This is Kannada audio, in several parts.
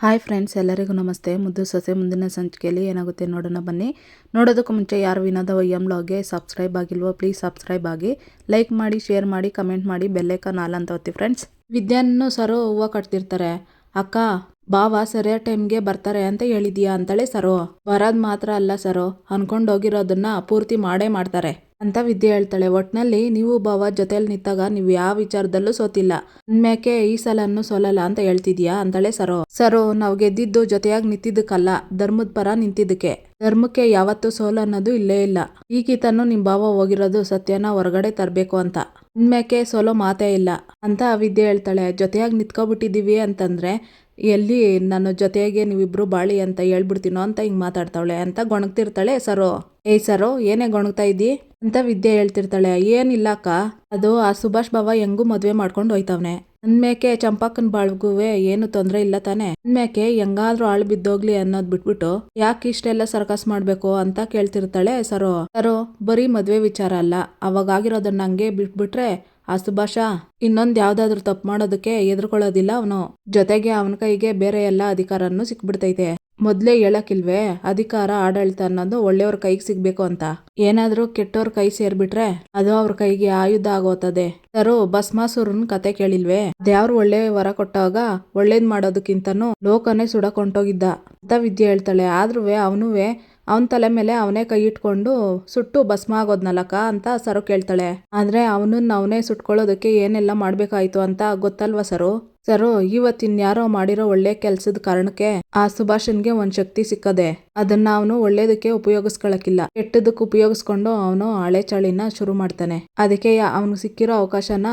ಹಾಯ್ ಫ್ರೆಂಡ್ಸ್, ಎಲ್ಲರಿಗೂ ನಮಸ್ತೆ. ಮುದ್ದು ಸೊಸೆ ಮುಂದಿನ ಸಂಚಿಕೆಯಲ್ಲಿ ಏನಾಗುತ್ತೆ ನೋಡೋಣ ಬನ್ನಿ. ನೋಡೋದಕ್ಕೂ ಮುಂಚೆ ಯಾರು ವಿನೋದ ವೈಎಂ ಬ್ಲಾಗ್ಗೆ ಸಬ್ಸ್ಕ್ರೈಬ್ ಆಗಿಲ್ವೋ ಪ್ಲೀಸ್ ಸಬ್ಸ್ಕ್ರೈಬ್ ಆಗಿ, ಲೈಕ್ ಮಾಡಿ, ಶೇರ್ ಮಾಡಿ, ಕಮೆಂಟ್ ಮಾಡಿ, ಬೆಲ್ಲೈಕಾನ್ ಆಲ್ ಅಂತ ಒತ್ತಿ ಫ್ರೆಂಡ್ಸ್. ವಿದ್ಯಾನ್ನು ಸರೋ ಹೂವು ಕಟ್ತಿರ್ತಾರೆ. ಅಕ್ಕ, ಬಾವ ಸರಿಯಾದ ಟೈಮ್ಗೆ ಬರ್ತಾರೆ ಅಂತ ಹೇಳಿದ್ಯಾ ಅಂತಾಳೆ ಸರೋ. ಬರೋದು ಮಾತ್ರ ಅಲ್ಲ ಸರೋ, ಅನ್ಕೊಂಡೋಗಿರೋದನ್ನ ಪೂರ್ತಿ ಮಾಡೇ ಮಾಡ್ತಾರೆ ಅಂತ ವಿದ್ಯೆ ಹೇಳ್ತಾಳೆ. ಒಟ್ನಲ್ಲಿ ನೀವು ಬಾವ ಜೊತೆಲಿ ನಿಂತಾಗ ನೀವು ಯಾವ ವಿಚಾರದಲ್ಲೂ ಸೋತಿಲ್ಲ, ಅಂದ್ಮ್ಯಾಕೆ ಈ ಸಲನ್ನು ಸೋಲಲ್ಲ ಅಂತ ಹೇಳ್ತಿದ್ಯಾ ಅಂತಾಳೆ ಸರೋ. ನಾವು ಗೆದ್ದಿದ್ದು ಜೊತೆಯಾಗಿ ನಿಂತಿದ್ದಕ್ಕಲ್ಲ, ಧರ್ಮದ ಪರ ನಿಂತಿದ್ದಕ್ಕೆ. ಧರ್ಮಕ್ಕೆ ಯಾವತ್ತೂ ಸೋಲು ಅನ್ನೋದು ಇಲ್ಲೇ ಇಲ್ಲ. ಈಗೀತನು ನಿಮ್ ಬಾವ ಹೋಗಿರೋದು ಸತ್ಯನ ಹೊರಗಡೆ ತರಬೇಕು ಅಂತ, ಅಂದ್ಮ್ಯಾಕೆ ಸೋಲೋ ಮಾತೇ ಇಲ್ಲ ಅಂತ ವಿದ್ಯೆ ಹೇಳ್ತಾಳೆ. ಜೊತೆಯಾಗಿ ನಿಂತ್ಕೊಬಿಟ್ಟಿದೀವಿ ಅಂತಂದ್ರೆ ಎಲ್ಲಿ ನನ್ನ ಜೊತೆಗೆ ನೀವಿಬ್ರು ಬಾಳಿ ಅಂತ ಹೇಳ್ಬಿಡ್ತೀನೋ ಅಂತ ಹಿಂಗ್ ಮಾತಾಡ್ತಾವಳೆ ಅಂತ ಗೊಣಗ್ತಿರ್ತಾಳೆ ಸರೋ. ಏಯ್ ಸರೋ, ಏನೇ ಗೊಣಗ್ತಾ ಇದ್ದಿ ಅಂತ ವಿದ್ಯೆ ಹೇಳ್ತಿರ್ತಾಳೆ. ಏನಿಲ್ಲ ಅಕ್ಕ, ಅದು ಆ ಸುಭಾಷ್ ಬಾವ ಹೆಂಗೂ ಮದ್ವೆ ಮಾಡ್ಕೊಂಡು ಹೋಯ್ತವ್ನೆ, ಅಂದ್ಮ್ಯಾಕೆ ಚಂಪಕ್ಕನ್ ಬಾಳ್ಗುವೆ ಏನು ತೊಂದ್ರೆ ಇಲ್ಲ ತಾನೆ, ಅಂದ್ಮ್ಯಾಕೆ ಹೆಂಗಾದ್ರೂ ಆಳ್ ಬಿದ್ದೋಗ್ಲಿ ಅನ್ನೋದ್ ಬಿಟ್ಬಿಟ್ಟು ಯಾಕೆ ಇಷ್ಟೆಲ್ಲ ಸರ್ಕಸ್ ಮಾಡ್ಬೇಕು ಅಂತ ಕೇಳ್ತಿರ್ತಾಳೆ ಸರೋ. ಬರೀ ಮದ್ವೆ ವಿಚಾರ ಅಲ್ಲ, ಅವಾಗಾಗಿರೋದನ್ನ ಹಂಗೆ ಬಿಟ್ಬಿಟ್ರೆ ಆ ಸುಭಾಷ ಇನ್ನೊಂದ್ ಯಾವ್ದಾದ್ರು ತಪ್ಪು ಮಾಡೋದಕ್ಕೆ ಎದುರ್ಕೊಳ್ಳೋದಿಲ್ಲ ಅವನು. ಜೊತೆಗೆ ಅವನ ಕೈಗೆ ಬೇರೆ ಎಲ್ಲ ಅಧಿಕಾರನೂ ಸಿಕ್ಬಿಡ್ತೈತೆ. ಮೊದ್ಲೇ ಹೇಳಕ್ಕಿಲ್ವೇ, ಅಧಿಕಾರ ಆಡಳಿತ ಅನ್ನೋದು ಒಳ್ಳೆಯವ್ರ ಕೈಗೆ ಸಿಗ್ಬೇಕು ಅಂತ. ಏನಾದ್ರೂ ಕೆಟ್ಟವ್ರ ಕೈ ಸೇರ್ಬಿಟ್ರೆ ಅದು ಅವ್ರ ಕೈಗೆ ಆಯುಧ ಆಗೋತದೆ. ಸರೋ, ಭಸ್ಮಾಸುರನ್ ಕತೆ ಕೇಳಿಲ್ವೇ? ಅದ್ಯಾವ್ರು ಒಳ್ಳೆ ವರ ಕೊಟ್ಟಾಗ ಒಳ್ಳೇದ್ ಮಾಡೋದಕ್ಕಿಂತನೂ ಲೋಕನೇ ಸುಡಕೊಂಡೋಗಿದ್ದ ಅಂತ ವಿದ್ಯೆ ಹೇಳ್ತಾಳೆ. ಆದ್ರೂ ಅವನ ತಲೆ ಮೇಲೆ ಅವನೇ ಕೈ ಇಟ್ಕೊಂಡು ಸುಟ್ಟು ಭಸ್ಮ ಆಗೋದ್ನಲಕ ಅಂತ ಸರೋ ಕೇಳ್ತಾಳೆ. ಆದ್ರೆ ಅವನೇ ಸುಟ್ಕೊಳ್ಳೋದಕ್ಕೆ ಏನೆಲ್ಲ ಮಾಡ್ಬೇಕಾಯ್ತು ಅಂತ ಗೊತ್ತಲ್ವಾ ಸರೋ, ಇವತ್ತಿನ್ಯಾರೋ ಮಾಡಿರೋ ಒಳ್ಳೆ ಕೆಲ್ಸದ ಕಾರಣಕ್ಕೆ ಆ ಸುಭಾಷನ್ಗೆ ಒಂದ್ ಶಕ್ತಿ ಸಿಕ್ಕದೆ. ಅದನ್ನ ಅವನು ಒಳ್ಳೇದಕ್ಕೆ ಉಪಯೋಗಿಸ್ಕೊಳಕಿಲ್ಲ, ಕೆಟ್ಟದಕ್ಕೆ ಉಪಯೋಗಿಸ್ಕೊಂಡು ಅವನು ಹಳೆ ಚಾಳಿನ ಶುರು ಮಾಡ್ತಾನೆ. ಅದಕ್ಕೆ ಅವನಿಗೆ ಸಿಕ್ಕಿರೋ ಅವಕಾಶನ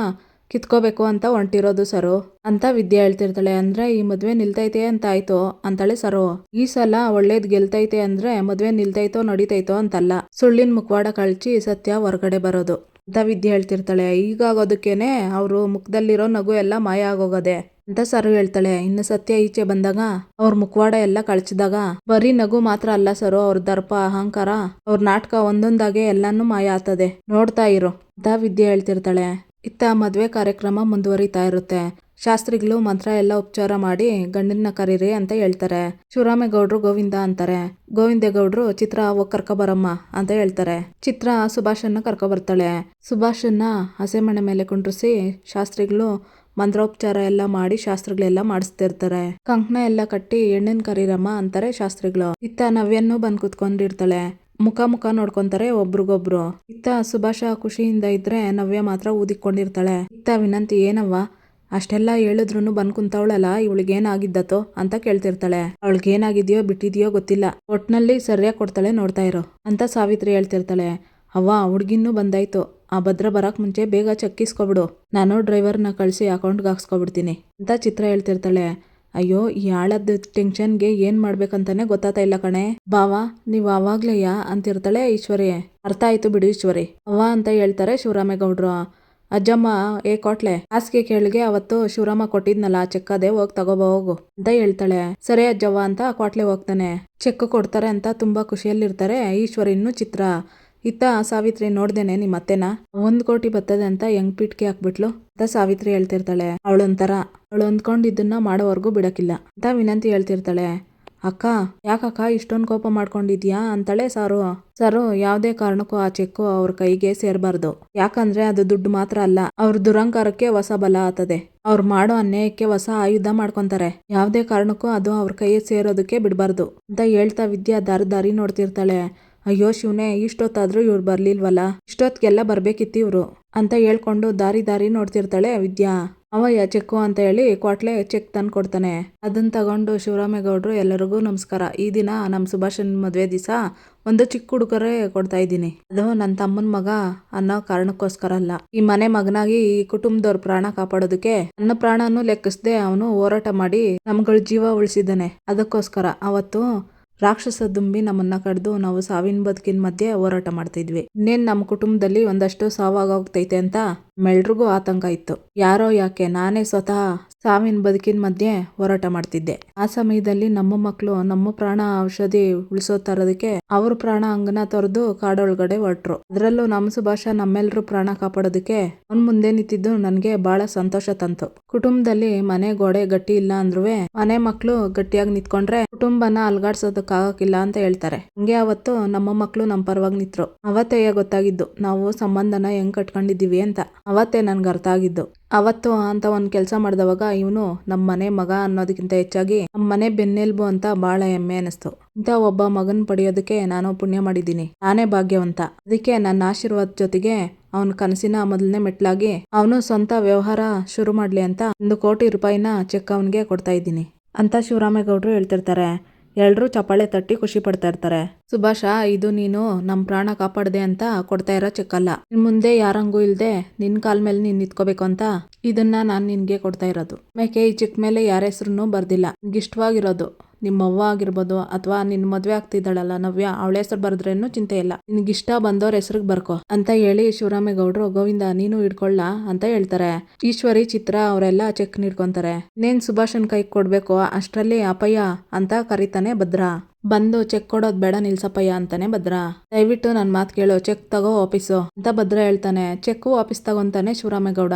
ಕಿತ್ಕೋಬೇಕು ಅಂತ ಹೊಂಟಿರೋದು ಸರೋ ಅಂತ ವಿದ್ಯೆ ಹೇಳ್ತಿರ್ತಾಳೆ. ಅಂದ್ರೆ ಈ ಮದ್ವೆ ನಿಲ್ತೈತೆ ಅಂತ ಆಯ್ತು ಅಂತಾಳೆ ಸರೋ. ಈ ಸಲ ಒಳ್ಳೇದ್ ಗೆಲ್ತೈತೆ ಅಂದ್ರೆ ಮದ್ವೆ ನಿಲ್ತೈತೋ ನಡಿತೈತೋ ಅಂತಲ್ಲ, ಸುಳ್ಳಿನ ಮುಖವಾಡ ಕಳ್ಚಿ ಸತ್ಯ ಹೊರಗಡೆ ಬರೋದು ಅಂತ ವಿದ್ಯೆ ಹೇಳ್ತಿರ್ತಾಳೆ. ಈಗಾಗೋದಕ್ಕೇನೆ ಅವ್ರು ಮುಖದಲ್ಲಿರೋ ನಗು ಎಲ್ಲ ಮಾಯ ಆಗೋಗದೆ ಅಂತ ಸರೋ ಹೇಳ್ತಾಳೆ. ಇನ್ನು ಸತ್ಯ ಈಚೆ ಬಂದಾಗ ಅವ್ರ ಮುಖವಾಡ ಎಲ್ಲ ಕಳ್ಚಿದಾಗ ಬರೀ ನಗು ಮಾತ್ರ ಅಲ್ಲ ಸರೋ, ಅವ್ರ ದರ್ಪ ಅಹಂಕಾರ ಅವ್ರ ನಾಟಕ ಒಂದೊಂದಾಗೆ ಎಲ್ಲಾನು ಮಾಯ ಆಗ್ತದೆ, ನೋಡ್ತಾ ಇರು ಅಂತ ವಿದ್ಯೆ ಹೇಳ್ತಿರ್ತಾಳೆ. ಇತ್ತ ಮದ್ವೆ ಕಾರ್ಯಕ್ರಮ ಮುಂದುವರಿತಾ ಇರುತ್ತೆ. ಶಾಸ್ತ್ರಿಗಳು ಮಂತ್ರ ಎಲ್ಲ ಉಪಚಾರ ಮಾಡಿ ಗಂಡನ್ನ ಕರೀರಿ ಅಂತ ಹೇಳ್ತಾರೆ. ಶಿವರಾಮೇಗೌಡ್ರು ಗೋವಿಂದ ಅಂತಾರೆ. ಗೋವಿಂದೇಗೌಡ್ರು ಚಿತ್ರ ಹೋಗ್ ಕರ್ಕೊಬರಮ್ಮ ಅಂತ ಹೇಳ್ತಾರೆ. ಚಿತ್ರ ಸುಭಾಷನ್ನ ಕರ್ಕೊಬರ್ತಾಳೆ. ಸುಭಾಷನ್ನ ಹಸೆಮಣೆ ಮೇಲೆ ಕುಂಡ್ರಿಸಿ ಶಾಸ್ತ್ರಿಗಳು ಮಂತ್ರೋಪಚಾರ ಎಲ್ಲ ಮಾಡಿ ಶಾಸ್ತ್ರಗಳೆಲ್ಲ ಮಾಡಿಸ್ತಿರ್ತಾರೆ. ಕಂಕಣ ಎಲ್ಲ ಕಟ್ಟಿ ಹೆಣ್ಣನ್ ಕರೀರಮ್ಮ ಅಂತಾರೆ ಶಾಸ್ತ್ರಿಗಳು. ಇತ್ತ ನವ್ಯನ್ನು ಬಂದ್ ಕುತ್ಕೊಂಡಿರ್ತಾಳೆ. ಮುಖ ನೋಡ್ಕೊಂತಾರೆ ಒಬ್ರಿಗೊಬ್ರು. ಇತ್ತ ಸುಭಾಷ ಖುಷಿಯಿಂದ ಇದ್ರೆ ನವ್ಯ ಮಾತ್ರ ಊದಿಕೊಂಡಿರ್ತಾಳೆ. ಇತ್ತ ವಿನಂತಿ, ಏನವ್ವ ಅಷ್ಟೆಲ್ಲ ಹೇಳಿದ್ರು ಬಂದ್ ಕುಂತವಳಲ್ಲ, ಇವಳಿಗೇನಾಗಿದ್ದತೋ ಅಂತ ಕೇಳ್ತಿರ್ತಾಳೆ. ಅವಳಿಗೇನಾಗಿದ್ಯೋ ಬಿಟ್ಟಿದ್ಯೋ ಗೊತ್ತಿಲ್ಲ, ಒಟ್ನಲ್ಲಿ ಸರಿಯಾಗಿ ಕೊಡ್ತಾಳೆ, ನೋಡ್ತಾ ಇರೋ ಅಂತ ಸಾವಿತ್ರಿ ಹೇಳ್ತಿರ್ತಾಳೆ. ಅವ್ವ, ಹುಡ್ಗಿನ್ನೂ ಬಂದಾಯ್ತು, ಆ ಭದ್ರ ಬರಕ್ ಮುಂಚೆ ಬೇಗ ಚಕ್ಕಿಸ್ಕೊಬಿಡು, ನಾನು ಡ್ರೈವರ್ನ ಕಳ್ಸಿ ಅಕೌಂಟ್ಗೆ ಹಾಕ್ಸ್ಕೊಬಿಡ್ತೀನಿ ಅಂತ ಚಿತ್ರ ಹೇಳ್ತಿರ್ತಾಳೆ. ಅಯ್ಯೋ, ಈ ಆಳದ ಟೆನ್ಷನ್ಗೆ ಏನ್ ಮಾಡ್ಬೇಕಂತಾನೆ ಗೊತ್ತಾಗ್ತಾ ಇಲ್ಲ ಕಣೆ ಬಾವ, ನೀವು ಅವಾಗ್ಲೇಯಾ ಅಂತಿರ್ತಾಳೆ ಈಶ್ವರಿ. ಅರ್ಥ ಆಯ್ತು ಬಿಡು ಈಶ್ವರಿ ಅವ್ವ ಅಂತ ಹೇಳ್ತಾರೆ ಶಿವರಾಮೇಗೌಡ್ರು. ಅಜ್ಜಮ್ಮ, ಕೊಟ್ಲೆ ಹಾಸಿಗೆ ಕೆಳಗೆ ಅವತ್ತು ಶಿವರಾಮ ಕೊಟ್ಟಿದ್ನಲ್ಲ ಚೆಕ್, ಅದೇ ಹೋಗ್ ತಗೋಬಾ ಹೋಗು ಅಂತ ಹೇಳ್ತಾಳೆ. ಸರಿ ಅಜ್ಜವ್ವ ಅಂತ ಕ್ವಾಟ್ಲೆ ಹೋಗ್ತಾನೆ. ಚೆಕ್ ಕೊಡ್ತಾರೆ ಅಂತ ತುಂಬಾ ಖುಷಿಯಲ್ಲಿರ್ತಾರೆ ಈಶ್ವರಿನ್ನು ಚಿತ್ರ. ಇತ್ತ ಸಾವಿತ್ರಿ, ನೋಡ್ದೇನೆ ನಿಮ್ಮ ಅತ್ತೆನ, 1 ಕೋಟಿ ಬರ್ತದೆ ಅಂತ ಹೆಂಗ್ ಪಿಟ್ಕೆ ಹಾಕ್ಬಿಟ್ಲು ಅಂತ ಸಾವಿತ್ರಿ ಹೇಳ್ತಿರ್ತಾಳೆ. ಅವಳು ಅಂದ್ಕೊಂಡಿದ್ದನ್ನ ಮಾಡೋವರೆಗೂ ಬಿಡಕ್ಕಿಲ್ಲ ಅಂತ ವಿನಂತಿ ಹೇಳ್ತಿರ್ತಾಳೆ. ಅಕ್ಕ, ಯಾಕಕ್ಕ ಇಷ್ಟೊಂದು ಕೋಪ ಮಾಡ್ಕೊಂಡಿದ್ಯಾ ಅಂತಾಳೆ ಸರೋ. ಯಾವ್ದೇ ಕಾರಣಕ್ಕೂ ಆ ಚೆಕ್ಕು ಅವ್ರ ಕೈಗೆ ಸೇರ್ಬಾರ್ದು, ಯಾಕಂದ್ರೆ ಅದು ದುಡ್ಡು ಮಾತ್ರ ಅಲ್ಲ, ಅವ್ರ ದುರಂಕಾರಕ್ಕೆ ಹೊಸ ಬಲ ಆತದೆ. ಅವ್ರು ಮಾಡೋ ಅನ್ಯಾಯಕ್ಕೆ ಹೊಸ ಆಯುಧ ಮಾಡ್ಕೊಂತಾರೆ. ಯಾವ್ದೇ ಕಾರಣಕ್ಕೂ ಅದು ಅವ್ರ ಕೈಗೆ ಸೇರೋದಕ್ಕೆ ಬಿಡ್ಬಾರ್ದು ಅಂತ ಹೇಳ್ತಾ ವಿದ್ಯಾ ದಾರಿ ನೋಡ್ತಿರ್ತಾಳೆ. ಅಯ್ಯೋ ಶಿವನೇ, ಇಷ್ಟೊತ್ತಾದ್ರೂ ಇವ್ರು ಬರ್ಲಿಲ್ವಲ್ಲ, ಇಷ್ಟೊತ್ತಿಗೆಲ್ಲ ಬರ್ಬೇಕಿತ್ತು ಇವ್ರು ಅಂತ ಹೇಳ್ಕೊಂಡು ದಾರಿ ನೋಡ್ತಿರ್ತಾಳೆ ವಿದ್ಯಾ. ಅವಯ್ಯ ಚೆಕ್ಕು ಅಂತ ಹೇಳಿ ಕ್ವಾಟ್ಲೆ ಚೆಕ್ ತಂದು ಕೊಡ್ತಾನೆ. ಅದನ್ನ ತಗೊಂಡು ಶಿವರಾಮೇಗೌಡ್ರು, ಎಲ್ಲರಿಗೂ ನಮಸ್ಕಾರ. ಈ ದಿನ ನಮ್ಮ ಸುಭಾಷನ್ ಮದ್ವೆ ದಿವಸ ಒಂದು ಚಿಕ್ಕ ಉಡುಗೊರೆ ಕೊಡ್ತಾ ಇದ್ದೀನಿ. ಅದು ನನ್ನ ತಮ್ಮನ ಮಗ ಅನ್ನೋ ಕಾರಣಕ್ಕೋಸ್ಕರ ಅಲ್ಲ, ಈ ಮನೆ ಮಗನಾಗಿ ಈ ಕುಟುಂಬದವ್ರ ಪ್ರಾಣ ಕಾಪಾಡೋದಕ್ಕೆ ನನ್ನ ಪ್ರಾಣನೂ ಲೆಕ್ಕಿಸದೆ ಅವನು ಹೋರಾಟ ಮಾಡಿ ನಮ್ಗಳ ಜೀವ ಉಳಿಸಿದ್ದಾನೆ. ಅದಕ್ಕೋಸ್ಕರ ಅವತ್ತು ರಾಕ್ಷಸ ದುಂಬಿ ನಮ್ಮನ್ನ ಕಡ್ದು ನಾವು ಸಾವಿನ ಬದುಕಿನ ಮಧ್ಯೆ ಹೋರಾಟ ಮಾಡ್ತಾ ಇದ್ವಿ. ಇನ್ನೇನ್ ನಮ್ಮ ಕುಟುಂಬದಲ್ಲಿ ಒಂದಷ್ಟು ಸಾವಾಗೋಗ್ತೈತೆ ಅಂತ ನಮ್ಮೆಲ್ರಿಗೂ ಆತಂಕ ಇತ್ತು. ಯಾರೋ ಯಾಕೆ ನಾನೇ ಸ್ವತಃ ಸಾವಿನ ಬದುಕಿನ ಮಧ್ಯೆ ಹೋರಾಟ ಮಾಡ್ತಿದ್ದೆ. ಆ ಸಮಯದಲ್ಲಿ ನಮ್ಮ ಮಕ್ಕಳು ನಮ್ಮ ಪ್ರಾಣ ಔಷಧಿ ಉಳಿಸೋ ತರೋದಕ್ಕೆ ಅವ್ರ ಪ್ರಾಣ ಅಂಗನ ತೊರೆದು ಕಾಡೊಳಗಡೆ ಹೊರಟ್ರು. ಅದ್ರಲ್ಲೂ ನಮ್ಮ ಸುಭಾಷ ನಮ್ಮೆಲ್ರೂ ಪ್ರಾಣ ಕಾಪಾಡೋದಕ್ಕೆ ಅವ್ನ್ ಮುಂದೆ ನಿಂತಿದ್ದು ನನ್ಗೆ ಬಹಳ ಸಂತೋಷ ತಂತು. ಕುಟುಂಬದಲ್ಲಿ ಮನೆ ಗೋಡೆ ಗಟ್ಟಿ ಇಲ್ಲ ಅಂದ್ರೂ ಮನೆ ಮಕ್ಳು ಗಟ್ಟಿಯಾಗಿ ನಿಂತ್ಕೊಂಡ್ರೆ ಕುಟುಂಬನ ಅಲ್ಗಾಡ್ಸೋದಕ್ಕಾಗಕ್ಕಿಲ್ಲ ಅಂತ ಹೇಳ್ತಾರೆ. ಹಂಗೆ ಅವತ್ತು ನಮ್ಮ ಮಕ್ಳು ನಮ್ಮ ಪರವಾಗಿ ನಿಂತ್ರು. ಅವತ್ತೇ ಗೊತ್ತಾಗಿದ್ದು ನಾವು ಸಂಬಂಧನ ಹೆಂಗ್ ಕಟ್ಕೊಂಡಿದೀವಿ ಅಂತ. ಅವತ್ತೇ ನನ್ಗೆ ಅರ್ಥ ಆಗಿದ್ದು. ಅವತ್ತು ಅಂತ ಒಂದ್ ಕೆಲಸ ಮಾಡಿದವಾಗ ಇವನು ನಮ್ಮ ಮನೆ ಮಗ ಅನ್ನೋದಕ್ಕಿಂತ ಹೆಚ್ಚಾಗಿ ನಮ್ಮ ಮನೆ ಬೆನ್ನೆಲ್ಬು ಅಂತ ಬಹಳ ಹೆಮ್ಮೆ ಅನಿಸ್ತು. ಇಂಥ ಒಬ್ಬ ಮಗನ್ ಪಡೆಯೋದಕ್ಕೆ ನಾನು ಪುಣ್ಯ ಮಾಡಿದ್ದೀನಿ. ನಾನೇ ಭಾಗ್ಯವಂತ. ಅದಕ್ಕೆ ನನ್ನ ಆಶೀರ್ವಾದ ಜೊತೆಗೆ ಅವನ ಕನಸಿನ ಮೊದಲನೇ ಮೆಟ್ಲಾಗಿ ಅವನು ಸ್ವಂತ ವ್ಯವಹಾರ ಶುರು ಮಾಡ್ಲಿ ಅಂತ 1 ಕೋಟಿ ರೂಪಾಯಿನ ಚೆಕ್ ಅವನಿಗೆ ಕೊಡ್ತಾ ಇದ್ದೀನಿ ಅಂತ ಶಿವರಾಮೇಗೌಡರು ಹೇಳ್ತಿರ್ತಾರೆ. ಎಲ್ರೂ ಚಪ್ಪಾಳೆ ತಟ್ಟಿ ಖುಷಿ ಪಡ್ತಾ ಇರ್ತಾರೆ. ಸುಭಾಷ, ಇದು ನೀನು ನಮ್ ಪ್ರಾಣ ಕಾಪಾಡ್ದೆ ಅಂತ ಕೊಡ್ತಾ ಇರೋ ಚೆಕ್ ಅಲ್ಲ. ನಿನ್ ಮುಂದೆ ಯಾರಂಗೂ ಇಲ್ದೆ ನಿನ್ ಕಾಲ್ ಮೇಲೆ ನೀನ್ ನಿಂತ್ಕೋಬೇಕು ಅಂತ ಇದನ್ನ ನಾನ್ ನಿನ್ಗೆ ಕೊಡ್ತಾ ಇರೋದು. ಆಮೇಲೆ ಈ ಚೆಕ್ ಮೇಲೆ ಯಾರ ಹೆಸರು ಬರ್ದಿಲ್ಲ. ನಿನ್ಗೆ ಇಷ್ಟವಾಗಿರೋದು ನಿಮ್ಮ ಅವ್ವ ಆಗಿರ್ಬೋದು ಅಥವಾ ನಿನ್ ಮದ್ವೆ ಆಗ್ತಿದ್ದಾಳಲ್ಲ ನವ್ಯ, ಅವಳ ಹೆಸರು ಬರ್ದ್ರೇನು ಚಿಂತೆ ಇಲ್ಲ. ನಿನ್ಗಿಷ್ಟ ಬಂದವ್ರ ಹೆಸರಿಗೆ ಬರ್ಕೋ ಅಂತ ಹೇಳಿ ಶಿವರಾಮೇಗೌಡರು ಗೋವಿಂದ ನೀನು ಇಡ್ಕೊಳ್ಳ ಅಂತ ಹೇಳ್ತಾರೆ. ಈಶ್ವರಿ, ಚಿತ್ರ ಅವರೆಲ್ಲ ಚೆಕ್ ನೀಡ್ಕೊಂತಾರೆ. ಇನ್ನೇನ್ ಸುಭಾಷನ್ ಕೈ ಕೊಡ್ಬೇಕು ಅಷ್ಟ್ರಲ್ಲಿ ಅಪ್ಪಯ್ಯ ಅಂತ ಕರೀತಾನೆ ಭದ್ರ. ಬಂದು ಚೆಕ್ ಕೊಡೋದ್ ಬೇಡ ನಿಲ್ಸಪ್ಪಯ್ಯ ಅಂತಾನೆ ಭದ್ರ. ದಯವಿಟ್ಟು ನನ್ ಮಾತ್ ಕೇಳು, ಚೆಕ್ ತಗೋ ವಾಪೀಸು ಅಂತ ಭದ್ರ ಹೇಳ್ತಾನೆ. ಚೆಕ್ ವಾಪೀಸ್ ತಗೊಂತಾನೆ ಶಿವರಾಮೇಗೌಡ.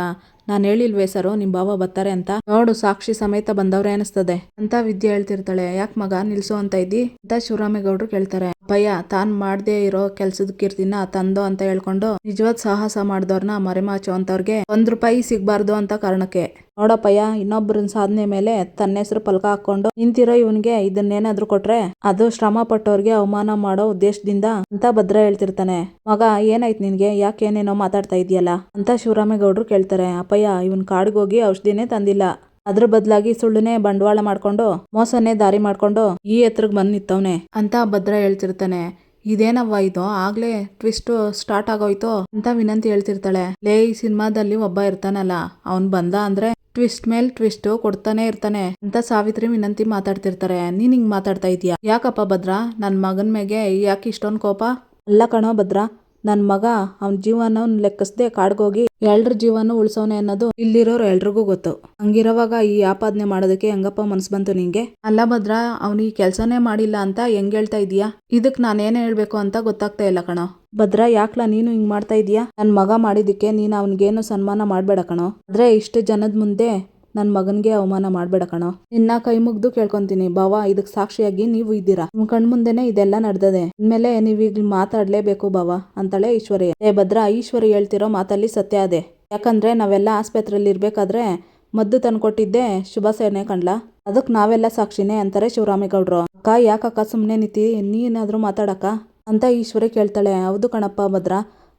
ನಾನ್ ಹೇಳಿಲ್ವೇ ಸರು ನಿಮ್ ಬಾವ ಬರ್ತಾರೆ ಅಂತ, ನೋಡು ಸಾಕ್ಷಿ ಸಮೇತ ಬಂದವ್ರೆ ಅನಿಸ್ತದೆ ಅಂತ ವಿದ್ಯೆ ಹೇಳ್ತಿರ್ತಾಳೆ. ಯಾಕೆ ಮಗ ನಿಲ್ಸು ಅಂತ ಇದ್ದಿ ಅಂತ ಶಿವರಾಮೇಗೌಡರು ಕೇಳ್ತಾರೆ. ಅಪ್ಪಯ್ಯ ತಾನ್ ಮಾಡ್ದೇ ಇರೋ ಕೆಲ್ಸದ ಕೀರ್ತಿನ ತಂದೋ ಅಂತ ಹೇಳ್ಕೊಂಡು ನಿಜವಾದ ಸಾಹಸ ಮಾಡ್ದವ್ರನ್ನ ಮರೆಮಾಚೋ ಅಂತವ್ರಿಗೆ ₹1 ಸಿಗ್ಬಾರ್ದು ಅಂತ ಕಾರಣಕ್ಕೆ. ನೋಡಪ್ಪಯ್ಯ, ಇನ್ನೊಬ್ಬರನ್ ಸಾಧನೆ ಮೇಲೆ ತನ್ನ ಹೆಸರು ಪಲಕ ಹಾಕೊಂಡು ನಿಂತಿರೋ ಇವನ್ಗೆ ಇದನ್ನೇನಾದ್ರೂ ಕೊಟ್ರೆ ಅದು ಶ್ರಮ ಪಟ್ಟವ್ರಿಗೆ ಅವಮಾನ ಮಾಡೋ ಉದ್ದೇಶದಿಂದ ಅಂತ ಭದ್ರ ಹೇಳ್ತಿರ್ತಾನೆ. ಮಗ ಏನಾಯ್ತು ನಿನ್ಗೆ, ಯಾಕೆ ಏನೇನೋ ಮಾತಾಡ್ತಾ ಇದೆಯಲ್ಲ ಅಂತ ಶಿವರಾಮೇಗೌಡರು ಕೇಳ್ತಾರೆ. ಅಪ್ಪಯ್ಯ, ಇವನ್ ಕಾಡಿಗೋಗಿ ಔಷಧಿನೇ ತಂದಿಲ್ಲ, ಅದ್ರ ಬದಲಾಗಿ ಸುಳ್ಳುನೇ ಬಂಡವಾಳ ಮಾಡ್ಕೊಂಡು ಮೋಸನೇ ದಾರಿ ಮಾಡ್ಕೊಂಡು ಈ ಎತ್ತರಗ್ ಬಂದ್ ನಿಂತವ್ನೆ ಅಂತ ಭದ್ರ ಹೇಳ್ತಿರ್ತಾನೆ. ಇದೇನವ್ವ ಇದು, ಆಗ್ಲೇ ಟ್ವಿಸ್ಟ್ ಸ್ಟಾರ್ಟ್ ಆಗೋಯ್ತು ಅಂತ ವಿನಂತಿ ಹೇಳ್ತಿರ್ತಾಳೆ. ಲೇ, ಈ ಸಿನಿಮಾದಲ್ಲಿ ಒಬ್ಬ ಇರ್ತಾನಲ್ಲ, ಅವನ್ ಬಂದ ಅಂದ್ರೆ ಟ್ವಿಸ್ಟ್ ಮೇಲ್ ಟ್ವಿಸ್ಟ್ ಕೊಡ್ತಾನೆ ಇರ್ತಾನೆ ಅಂತ ಸಾವಿತ್ರಿ ವಿನಂತಿ ಮಾತಾಡ್ತಿರ್ತಾರೆ. ನೀನ್ ಹಿಂಗ್ ಮಾತಾಡ್ತಾ ಇದೀಯಾ ಯಾಕಪ್ಪ ಭದ್ರ? ನನ್ ಮಗನ್ ಮೇಗೆ ಯಾಕೆ ಇಷ್ಟೊಂದ್ ಕೋಪ? ಅಲ್ಲ ಕಣೋ ಭದ್ರ, ನನ್ ಮಗ ಅವನ್ ಜೀವನ ಲೆಕ್ಕಿಸದೆ ಕಾಡ್ಗೋಗಿ ಎಲ್ರ ಜೀವನ ಉಳ್ಸೋನೆ ಅನ್ನೋದು ಇಲ್ಲಿರೋರು ಎಲ್ರಿಗೂ ಗೊತ್ತು. ಹಂಗಿರೋವಾಗ ಈ ಆಪಾದನೆ ಮಾಡೋದಕ್ಕೆ ಹೆಂಗಪ್ಪ ಮನ್ಸ್ ಬಂತು ನಿಂಗೆ? ಅಲ್ಲ ಭದ್ರ, ಅವ್ನು ಈ ಕೆಲ್ಸನೇ ಮಾಡಿಲ್ಲ ಅಂತ ಹೆಂಗ್ ಹೇಳ್ತಾ ಇದೀಯಾ? ಇದಕ್ ನಾನೇನ್ ಹೇಳ್ಬೇಕು ಅಂತ ಗೊತ್ತಾಗ್ತಾ ಇಲ್ಲ ಕಣೋ. ಭದ್ರ, ಯಾಕ್ಲಾ ನೀನು ಹಿಂಗ್ ಮಾಡ್ತಾ ಇದೀಯಾ? ನನ್ ಮಗ ಮಾಡಿದಕ್ಕೆ ನೀನ್ ಅವನ್ಗೇನು ಸನ್ಮಾನ ಮಾಡ್ಬೇಡ ಕಣೋ. ಆದ್ರೆ ಇಷ್ಟು ಜನದ ಮುಂದೆ ನನ್ ಮಗನ್ಗೆ ಅವಮಾನ ಮಾಡ್ಬೇಡ ಕಣೋ. ನಿನ್ನ ಕೈ ಮುಗ್ದು ಕೇಳ್ಕೊಂತೀನಿ ಬಾವಾ, ಇದಕ್ ಸಾಕ್ಷಿಯಾಗಿ ನೀವು ಇದ್ದೀರಾ. ನಿಮ್ ಕಣ್ ಮುಂದೆನೆ ಇದೆಲ್ಲ ನಡ್ದದೆ. ಇನ್ಮೇಲೆ ನೀವೀಗ ಮಾತಾಡ್ಲೇಬೇಕು ಬಾವಾ ಅಂತಾಳೆ ಈಶ್ವರಿ. ಭದ್ರ, ಈಶ್ವರಿ ಹೇಳ್ತಿರೋ ಮಾತಲ್ಲಿ ಸತ್ಯ ಅದೇ. ಯಾಕಂದ್ರೆ ನಾವೆಲ್ಲ ಆಸ್ಪತ್ರೆಯಲ್ಲಿ ಇರ್ಬೇಕಾದ್ರೆ ಮದ್ದು ತಂದ್ಕೊಟ್ಟಿದ್ದೆ ಶುಭಸೇನೆ ಕಣ್ಲಾ, ಅದಕ್ ನಾವೆಲ್ಲ ಸಾಕ್ಷಿನೇ ಅಂತಾರೆ ಶಿವರಾಮೇಗೌಡರು. ಅಕ್ಕ, ಯಾಕಕ್ಕ ಸುಮ್ನೆ ನಿಂತಿ, ನೀನಾದ್ರೂ ಮಾತಾಡಕ್ಕ ಅಂತ ಈಶ್ವರಿ ಕೇಳ್ತಾಳೆ. ಹೌದು ಕಣಪ್ಪ ಭದ್ರ,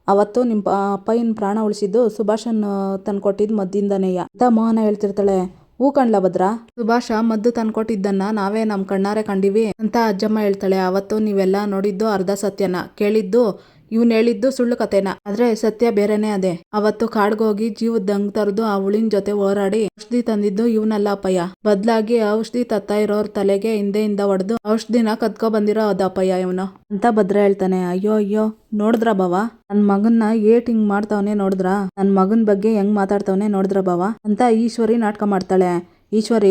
ಅವತ್ತು ನಿಮ್ ಅಪ್ಪಯ್ಯನ ಪ್ರಾಣ ಉಳಿಸಿದ್ದು ಸುಭಾಷನ್ ತಂದ್ಕೊಟ್ಟಿದ್ ಮದ್ದಿಂದನೇಯ ಅಂತ ಮೋಹನ ಹೇಳ್ತಿರ್ತಾಳೆ. ಹೂ ಕಣ್ಲ ಭದ್ರ, ಸುಭಾಷ ಮದ್ದು ತಂದ್ಕೊಟ್ಟಿದ್ದನ್ನ ನಾವೇ ನಮ್ ಕಣ್ಣಾರೆ ಕಂಡಿವಿ ಅಂತ ಅಜ್ಜಮ್ಮ ಹೇಳ್ತಾಳೆ. ಅವತ್ತು ನೀವೆಲ್ಲ ನೋಡಿದ್ದು ಅರ್ಧ ಸತ್ಯನ, ಕೇಳಿದ್ದು ಇವ್ನ್ ಹೇಳಿದ್ದು ಸುಳ್ಳು ಕತೆನ. ಆದ್ರೆ ಸತ್ಯ ಬೇರೆನೆ ಅದೇ. ಅವತ್ತು ಕಾಡ್ಗೋಗಿ ಜೀವದಂಗ್ ತರದು ಆ ಹುಳಿನ್ ಜೊತೆ ಹೋರಾಡಿ ಔಷಧಿ ತಂದಿದ್ದು ಇವ್ನಲ್ಲ ಅಪ್ಪಯ್ಯ. ಬದ್ಲಾಗಿ ಔಷಧಿ ತತ್ತಾ ಇರೋರ್ ತಲೆಗೆ ಹಿಂದೆಯಿಂದ ಹೊಡೆದು ಔಷಧಿನ ಕದ್ಕೊ ಬಂದಿರೋ ಅದಪ್ಪಯ್ಯ ಇವನು ಅಂತ ಭದ್ರ ಹೇಳ್ತಾನೆ. ಅಯ್ಯೋ ಅಯ್ಯೋ, ನೋಡಿದ್ರ ಬಾವ, ನನ್ ಮಗನ್ನ ಏಟ್ ಹಿಂಗ್ ಮಾಡ್ತಾವನೆ ನೋಡಿದ್ರ, ನನ್ ಮಗನ್ ಬಗ್ಗೆ ಹೆಂಗ್ ಮಾತಾಡ್ತಾವನೆ ನೋಡಿದ್ರ ಬಾವ ಅಂತ ಈಶ್ವರಿ ನಾಟಕ ಮಾಡ್ತಾಳೆ. ಈಶ್ವರಿ,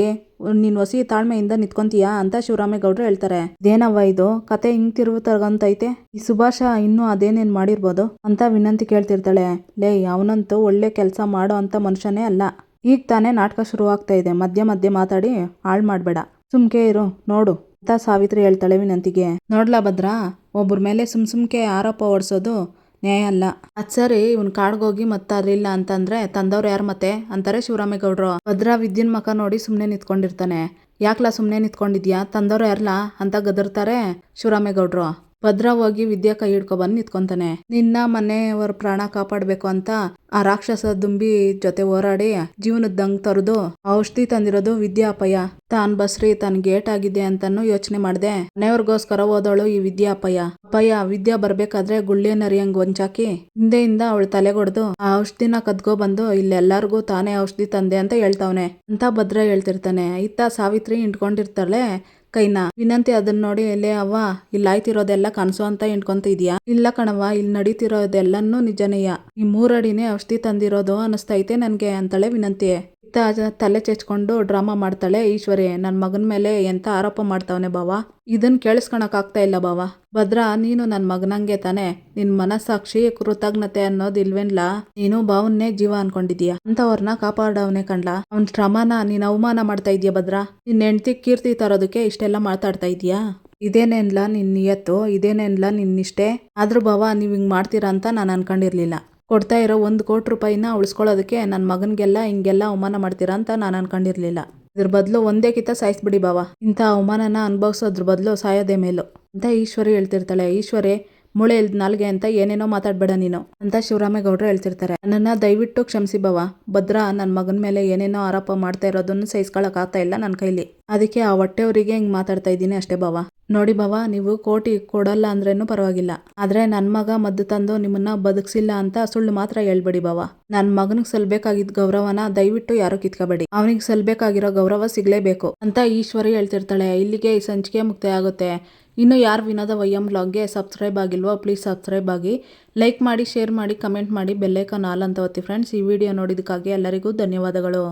ನೀನ್ ಹೊಸಿ ತಾಳ್ಮೆಯಿಂದ ನಿಂತ್ಕೊಂತೀಯಾ ಅಂತ ಶಿವರಾಮೇಗೌಡರು ಹೇಳ್ತಾರೆ. ಇದೇನವ್ವ ಇದು, ಕತೆ ಹಿಂಗ್ ತಿರುವು ತಗೊಂತೈತೆ, ಈ ಸುಭಾಷ ಇನ್ನೂ ಅದೇನೇನ್ ಮಾಡಿರ್ಬೋದು ಅಂತ ವಿನಂತಿ ಕೇಳ್ತಿರ್ತಾಳೆ. ಲೇ, ಅವನಂತೂ ಒಳ್ಳೆ ಕೆಲಸ ಮಾಡೋ ಅಂತ ಮನುಷ್ಯನೇ ಅಲ್ಲ. ಈಗ ತಾನೇ ನಾಟಕ ಶುರುವಾಗ್ತಾ ಇದೆ, ಮಧ್ಯೆ ಮಧ್ಯೆ ಮಾತಾಡಿ ಹಾಳ್ ಮಾಡ್ಬೇಡ, ಸುಮ್ಕೆ ಇರು ನೋಡು ಅಂತ ಸಾವಿತ್ರಿ ಹೇಳ್ತಾಳೆ ವಿನಂತಿಗೆ. ನೋಡ್ಲಾ ಭದ್ರ, ಒಬ್ಬರ ಮೇಲೆ ಸುಮ್ಕೆ ಆರೋಪ ಹೊಡ್ಸೋದು ನ್ಯಾಯ ಅಲ್ಲ. ಅದ್ ಸರಿ, ಇವನ್ ಕಾಡ್ಗೋಗಿ ಮತ್ತಾರಿಲ್ಲ ಅಂತಂದ್ರೆ ತಂದವ್ರು ಯಾರು ಮತ್ತೆ ಅಂತಾರೆ ಶಿವರಾಮೇಗೌಡರು. ಭದ್ರ ವಿದ್ಯನ್ ಮಕ ನೋಡಿ ಸುಮ್ನೆ ನಿಂತ್ಕೊಂಡಿರ್ತಾನೆ. ಯಾಕ್ಲಾ ಸುಮ್ನೆ ನಿಂತ್ಕೊಂಡಿದ್ಯಾ, ತಂದವ್ರು ಯಾರ್ಲಾ ಅಂತ ಗದರ್ತಾರೆ ಶಿವರಾಮೇಗೌಡರು. ಭದ್ರ ಹೋಗಿ ವಿದ್ಯಾ ಕೈ ಹಿಡ್ಕೊ ಬಂದು ನಿಂತ್ಕೊಂತಾನೆ. ನಿನ್ನ ಮನೆಯವರ ಪ್ರಾಣ ಕಾಪಾಡ್ಬೇಕು ಅಂತ ಆ ರಾಕ್ಷಸ ದುಂಬಿ ಜೊತೆ ಹೋರಾಡಿ ಜೀವನದಂಗ್ ತೊರೆದು ಔಷಧಿ ತಂದಿರೋದು ವಿದ್ಯಾ ಅಪ್ಪಯ್ಯ. ತಾನ್ ಬಸ್ರಿ ತನ್ಗೆ ಏಟಾಗಿದೆ ಅಂತಾನು ಯೋಚನೆ ಮಾಡ್ದೆ ಮನೆಯವ್ರಿಗೋಸ್ಕರ ಓದೋಳು ಈ ವಿದ್ಯಾ ಅಪ್ಪಯ್ಯ. ವಿದ್ಯಾ ಬರ್ಬೇಕಾದ್ರೆ ಗುಳ್ಳೆ ನರಿಯಂಗ್ ಒಂಚಾಕಿ ಹಿಂದೆಯಿಂದ ಅವಳು ತಲೆಗೊಡ್ದು ಆ ಔಷಧಿನ ಕದ್ಕೊ ಬಂದು ಇಲ್ಲೆಲ್ಲಾರ್ಗೂ ತಾನೇ ಔಷಧಿ ತಂದೆ ಅಂತ ಹೇಳ್ತಾವನೆ ಅಂತ ಭದ್ರ ಹೇಳ್ತಿರ್ತಾನೆ. ಇತ್ತ ಸಾವಿತ್ರಿ ಇಂಟ್ಕೊಂಡಿರ್ತಾಳೆ ಕೈನ. ವಿನಂತಿ ಅದನ್ನ ನೋಡಿ, ಲೇ ಅವ್ವ, ಇಲ್ಲಿ ಆಯ್ತಿರೋದೆಲ್ಲ ಕನಸು ಅಂತ ಇಂಟ್ಕೊಂತ ಇದೀಯಾ? ಇಲ್ಲ ಕಣವ್ವ, ಇಲ್ಲಿ ನಡೀತಿರೋದೆಲ್ಲನೂ ನಿಜನೇಯ. ಈ 3 ಅಡಿನೇ ಔಷಧಿ ತಂದಿರೋದು ಅನಿಸ್ತೈತೆ ನನ್ಗೆ ಅಂತಾಳೆ ವಿನಂತಿ. ತಲೆ ಚೆಚ್ಕೊಂಡು ಡ್ರಾಮಾ ಮಾಡ್ತಾಳೆ ಈಶ್ವರಿ. ನನ್ನ ಮಗನ ಮೇಲೆ ಎಂತ ಆರೋಪ ಮಾಡ್ತಾವನೆ ಬಾವ, ಇದನ್ನ ಕೇಳಿಸ್ಕೊಳಕ್ ಆಗ್ತಾ ಇಲ್ಲ ಬಾವ. ಭದ್ರಾ, ನೀನು ನನ್ನ ಮಗನಂಗೆ ತಾನೆ, ನಿನ್ ಮನಸ್ಸಾಕ್ಷಿ ಕೃತಜ್ಞತೆ ಅನ್ನೋದಿಲ್ವೇನ್ಲ? ನೀನು ಬಾವನ್ನೇ ಜೀವ ಅನ್ಕೊಂಡಿದೀಯ, ಅಂತವ್ರನ್ನ ಕಾಪಾಡವನೆ ಕಣ್ಲ. ಅವ್ನ ಶ್ರಮನ ನೀನ್ ಅವಮಾನ ಮಾಡ್ತಾ ಇದೀಯ ಭದ್ರಾ. ನಿನ್ ಹೆಂಡ್ತಿ ಕೀರ್ತಿ ತರೋದಕ್ಕೆ ಇಷ್ಟೆಲ್ಲ ಮಾತಾಡ್ತಾ ಇದೀಯಾ? ಇದೇನೇನ್ಲ ನಿನ್ ನಿಯತ್ತು, ಇದೇನೇನ್ಲ ನಿನ್ ನಿಷ್ಠೆ? ಆದ್ರೂ ಬಾವ, ನೀವ್ ಹಿಂಗ್ ಮಾಡ್ತೀರಾ ಅಂತ ನಾನು ಅನ್ಕೊಂಡಿರ್ಲಿಲ್ಲ. ಕೊಡ್ತಾ ಇರೋ 1 ಕೋಟಿ ರೂಪಾಯಿನ ಉಳಿಸ್ಕೊಳ್ಳೋದಕ್ಕೆ ನನ್ನ ಮಗನಿಗೆಲ್ಲ ಹಿಂಗೆಲ್ಲ ಅವಮಾನ ಮಾಡ್ತೀರಾ ಅಂತ ನಾನು ಅನ್ಕೊಂಡಿರ್ಲಿಲ್ಲ. ಇದ್ರ ಬದಲು ಒಂದೇ ಕಿತ್ತ ಸಾಯಿಸ್ಬಿಡಿ ಬಾವ. ಇಂಥ ಅವಮಾನನ ಅನುಭವಿಸೋದ್ರ ಬದಲು ಸಾಯೋದೇ ಮೇಲು ಅಂತ ಈಶ್ವರಿ ಹೇಳ್ತಿರ್ತಾಳೆ. ಈಶ್ವರಿ, ಮೂಳೆ ಇಲ್ದ ನಾಲ್ಗೆ ಅಂತ ಏನೇನೋ ಮಾತಾಡ್ಬೇಡ ನೀನು ಅಂತ ಶಿವರಾಮೇಗೌಡರು ಹೇಳ್ತಿರ್ತಾರೆ. ನನ್ನನ್ನ ದಯವಿಟ್ಟು ಕ್ಷಮಿಸಿ ಬಾವ. ಭದ್ರಾ ನನ್ನ ಮಗನ ಮೇಲೆ ಏನೇನೋ ಆರೋಪ ಮಾಡ್ತಾ ಇರೋದನ್ನು ಸಹಿಸ್ಕೊಳಕ್ ಆಗ್ತಾ ಇಲ್ಲ ನನ್ನ ಕೈಲಿ. ಅದಕ್ಕೆ ಆ ಹೊಟ್ಟೆಯವರಿಗೆ ಹಿಂಗ್ ಮಾತಾಡ್ತಾ ಇದ್ದೀನಿ ಅಷ್ಟೇ ಬಾವ. ನೋಡಿ ಬಾವ, ನೀವು ಕೋಟಿ ಕೊಡಲ್ಲ ಅಂದ್ರೇನು ಪರವಾಗಿಲ್ಲ, ಆದ್ರೆ ನನ್ನ ಮಗ ಮದ್ದು ತಂದು ನಿಮ್ಮನ್ನ ಬದುಕ್ಸಿಲ್ಲ ಅಂತ ಸುಳ್ಳು ಮಾತ್ರ ಹೇಳ್ಬೇಡಿ ಬಾವ. ನನ್ನ ಮಗನಿಗೆ ಸಲ್ಬೇಕಾಗಿದ್ದ ಗೌರವನ ದಯವಿಟ್ಟು ಯಾರು ಕಿತ್ಕೋಬೇಡಿ. ಅವನಿಗೆ ಸಲ್ಬೇಕಾಗಿರೋ ಗೌರವ ಸಿಗ್ಲೇಬೇಕು ಅಂತ ಈಶ್ವರಿ ಹೇಳ್ತಿರ್ತಾಳೆ. ಇಲ್ಲಿಗೆ ಈ ಸಂಚಿಕೆ ಮುಕ್ತಾಯ ಆಗುತ್ತೆ. ಇನ್ನು ಯಾರು ವಿನೋದ ವೈಎಂ ಬ್ಲಾಗ್ಗೆ ಸಬ್ಸ್ಕ್ರೈಬ್ ಆಗಿಲ್ವೋ ಪ್ಲೀಸ್ ಸಬ್ಸ್ಕ್ರೈಬ್ ಆಗಿ, ಲೈಕ್ ಮಾಡಿ, ಶೇರ್ ಮಾಡಿ, ಕಮೆಂಟ್ ಮಾಡಿ, ಬೆಲ್ಲೈಕಾನ್ ಆಲ್ ಅಂತ ಒತ್ತಿ ಫ್ರೆಂಡ್ಸ್. ಈ ವಿಡಿಯೋ ನೋಡಿದಕ್ಕಾಗಿ ಎಲ್ಲರಿಗೂ ಧನ್ಯವಾದಗಳು.